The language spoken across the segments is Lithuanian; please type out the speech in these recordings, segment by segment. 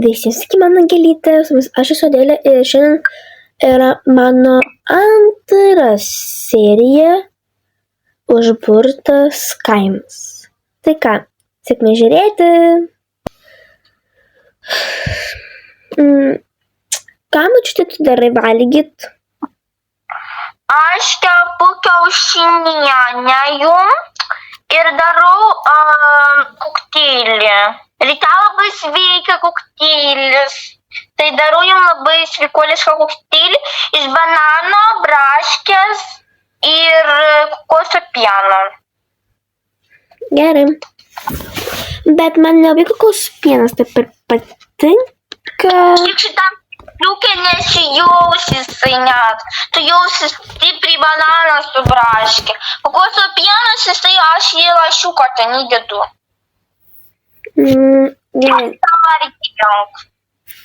Visiems iki mano gėlytės, aš esu Adėlė ir šiandien yra mano antra serija Užburtas kaimas. Tai ką, sėkmės žiūrėti. Ką, močiute, tu darai valgyt? Aš kepu kiaušinienę jum ir darau kokteilį. Ryte labai sveika kokteilis. Tai darau jum labai sveikuolišką kokteilį iš banano, braškės ir kokoso pieno. Gerai. Bet man nelabai kokoso pienas taip ir patinka. Tik šitam liukė nesijausi jisai net. Tu jausi stipriai bananą su braškė. Kokoso pienas jisai aš į lašiuką ten įdedu. Gerai.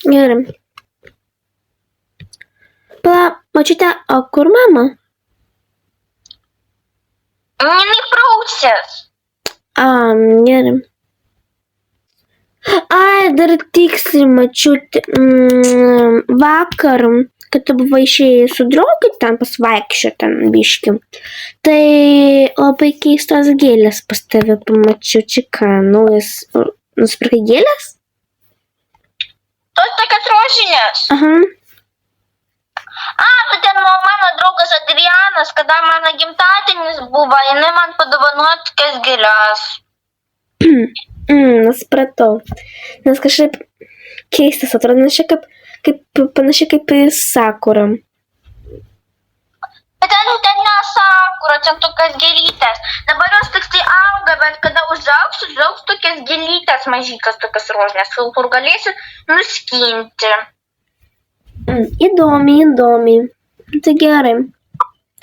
Gerai. Pala, močiute, o kur mama? Jinai prausės. Gerai. Ai, dar tiksliai mačiute, vakar, kad tu buvai išėjęs su draugai ten pasvaikščioti ten biškį. Tai labai keistos gėlės pas tave pamačiau. Čia ką, naujas, nusipirkai gėlės? Tos tokios rožinės. Aha. Tai ten mano draugas Adrianas, kada mano gimtadienis buvo, jinai man padovanojo tokias gėles. Supratau. Nes kažkaip keistas atrodo, panašiai kaip į sakurą. Bet ten ne sakura, ten tokias gėlytės. Dabar jos tik tai auga, bet kada užaugs tokias gėlytės mažykas, tokias rožinės, kur galėsiu nuskinti. Įdomiai. Tai gerai.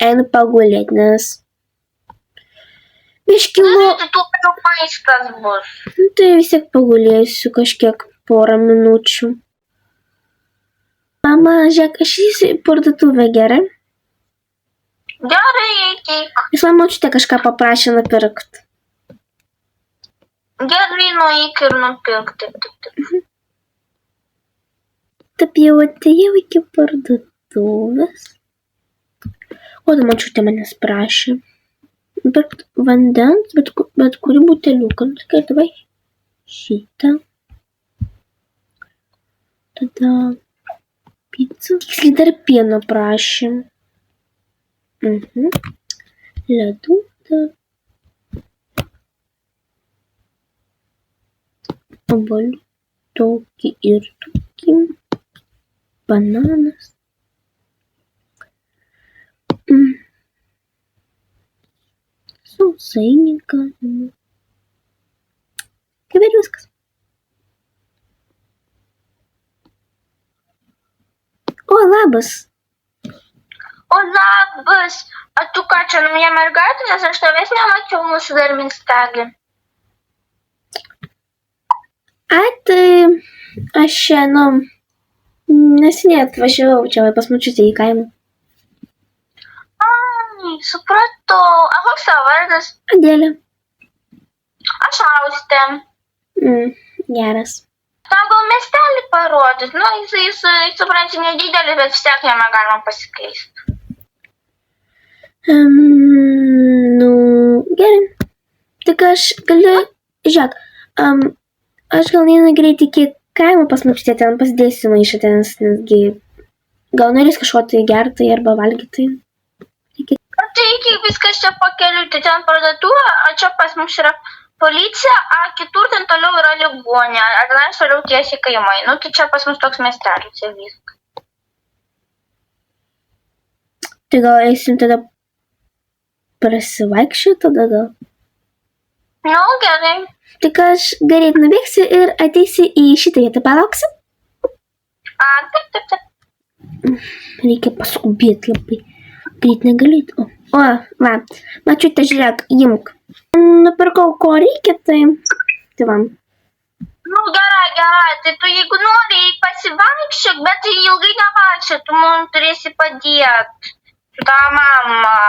Einu pagulėti, nes biškilo. Tai tu maistas bus. Tai vis tiek pagulėsiu kažkiek porą minučių. Mama, žiūrėk, aš eisiu į parduotuvę, gerai? Gerai, eik. Jūs man močiutė kažką paprašė nupirkt. Gerai, nueik ir nupirk. Taip jau atėjau iki parduotuvės. O ta močiutė manęs prašė nupirkt vandens, bet kurį buteliuką. Sakai, davai šitą. Tada picą. Tiksliai dar pieno prašė. Ledų. Obuolių. Tokį ir tokį. Bananas. Sausainiką. Kaip ir viskas. O, labas. O, labas. A tu ką čia nauja mergaitė, nes aš tavęs nemačiau mūsų dar miestelį. Tai aš šiandien neseniai atvažiavau čia pas močiutę į kaimą. Supratau. A koks tavo vardas? Adėlė. Aš Austė. Geras. Tau gal miestelį parodyt? Jisai supranti, nedidelis, bet vis tiek jame galima pasikeisti. Gerai. Tik aš galiu, žiūrėk, aš gal neinu greit iki kaimo pas močiutę, ten pasidėsiu maišą ten, nesgi gal norės kažko tai gertai arba valgyti. Tai viskas čia pakeliui, tai ten parduotuvė, o čia pas mus yra policija, kitur ten toliau yra ligonė, tenais toliau tiesiai kaimai. Tai čia pas mus toks miestelis, čia viskas. Tai gal eisim tada prasivaikščioti tada gal? Gerai. Tik aš greit nubėgsiu ir ateisiu į šitą vietą, palauksim? Taip. Reikia paskubėti labai. Greit negalėt. O, va, mačiute, žiūrėk, imk. Nupirkau, ko reikia, tai va. Gerai, tai tu jeigu nori, pasivaikščiok, bet tai ilgai nevaikščiok, tu mums turėsi padėti. Ta mama.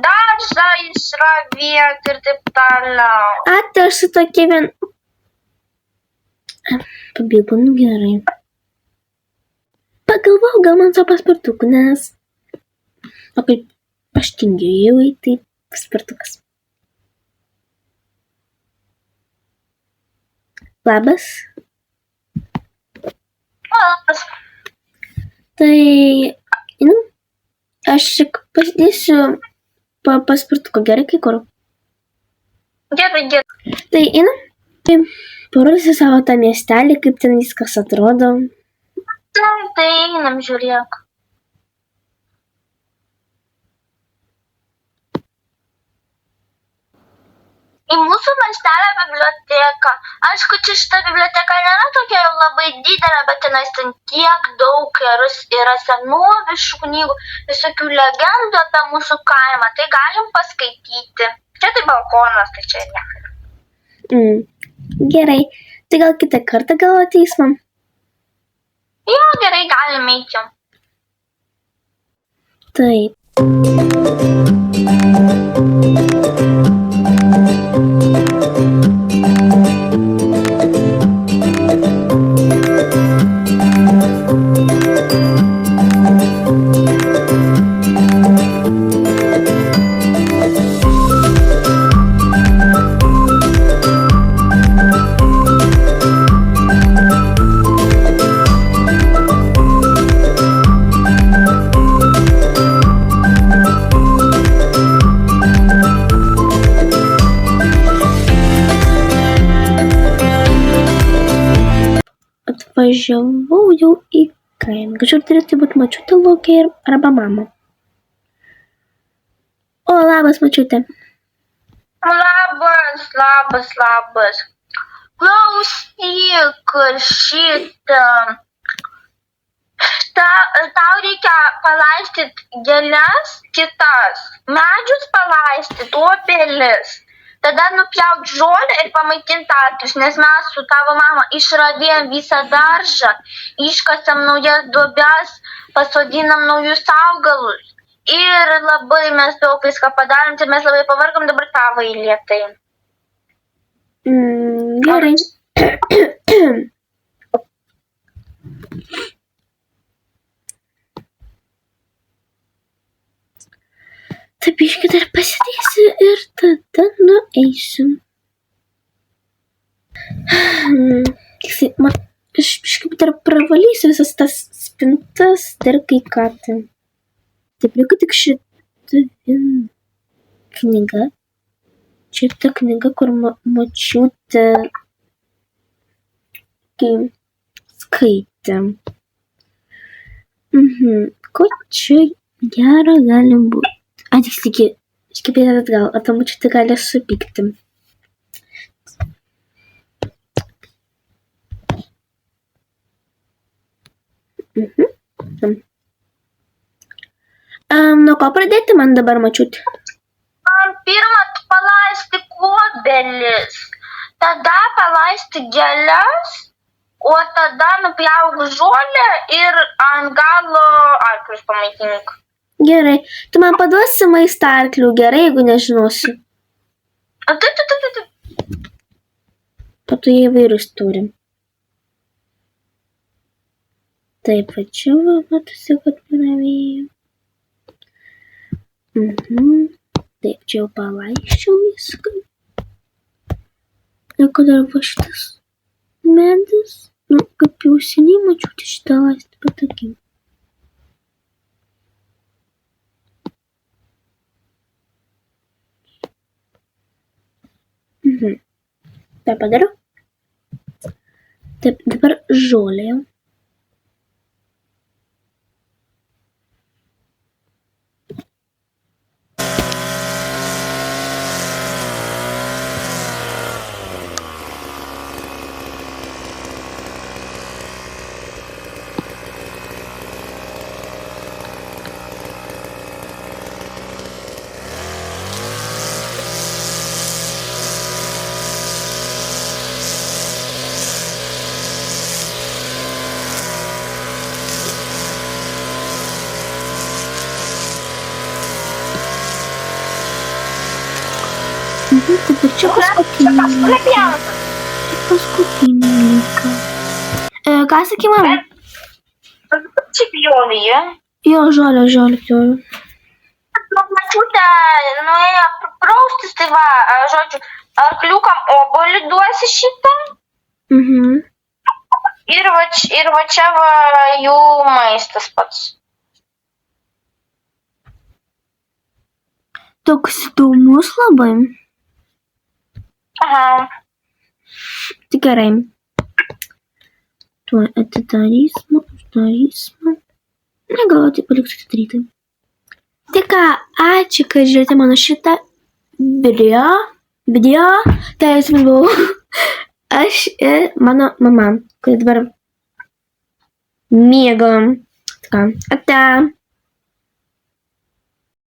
Daržą išravėti ir taip toliau. Tai aš su tokia Pabėgo, nu gerai. Pagalvojau, gal man savo paspirtuku, nes... O kaip aš tingėjau, tai paspirtukas. Labas. Labas. Tai, nu, aš tik pasidėsiu paspirtuko, gerai kai kur. Gerai. Tai, nu, parodysiu savo tą miestelį, kaip ten viskas atrodo. Tai einam, žiūrėk. Į mūsų miestelio biblioteką. Aišku, čia šita biblioteka nėra tokia jau labai didelė, bet tenais ten tiek daug yra senoviškų knygų, visokių legendų apie mūsų kaimą. Tai galim paskaityti. Čia tai balkonas, tai čia ne. Gerai. Tai gal kitą kartą gal ateis man? Jo, gerai, galim eiti. Taip. Atvažiavau jau į kaimą. Kažkur turėtų būti močiutė laukia arba mama. O, labas, močiutė. Labas. Klausyk šitą. Tau reikia palaistyti gėles kitas. Medžius palaistyti, obelis. Tada nupjaut žolę ir pamaitint arklius, nes mes su tavo mama išravėjom visą daržą, iškasėm naujas duobes, pasodinam naujus augalus. Ir labai mes daug viską padarėm, tai mes labai pavargom, dabar tavo eilė tai. Gerai. Taip, biškį dar pasidėsiu ir tada nueisiu. Aš biškį dar pravalysiu visas tas spintas, dar kai ką tai. Taip, lieka tik šita viena knyga. Čia ta knyga, kur močiutė skaitė. Ko čia gero gali būti? Tiksliai, iškipėti atgal, o ta močiutė gali supykti. Nuo ko pradėti man dabar, močiutė? Pirmą palaisti obelis, tada palaisti gėles, o tada nupjauk žolę ir ant galo arklius pamaitink. Gerai, tu man paduosi maistą arklių, gerai, jeigu nežinosiu. Taip. Po to jie įvairius turim. Taip, va čia va, matosi, kad paravėjau. Taip, čia jau palaisčiau viską. Ir kad dar va šitas medis, kaip jau seniai mačiau šitą laistą patakim. Tai padariau. Taip, dabar žolė. Dabar čia kažkokia paskutinį liką. Ką sakė mama? Čia pjovė jį. Jo, žolė pjovė. Mačiutė nuėjo praustis, tai va, žodžiu, arkliukam obuolį duosi šitą. Mhm. Ir va čia va jų maistas pats. Toks įdomus labai. Aha. Tai gerai. Tuo atidarysime, uždarysime. Na, gal tai paliksiu atidaryti. Tai ką, ačiū, kad žiūrėjote mano šitą video. Tai aš buvau aš ir mano mama, kuri dabar miega. Tai ką, ate.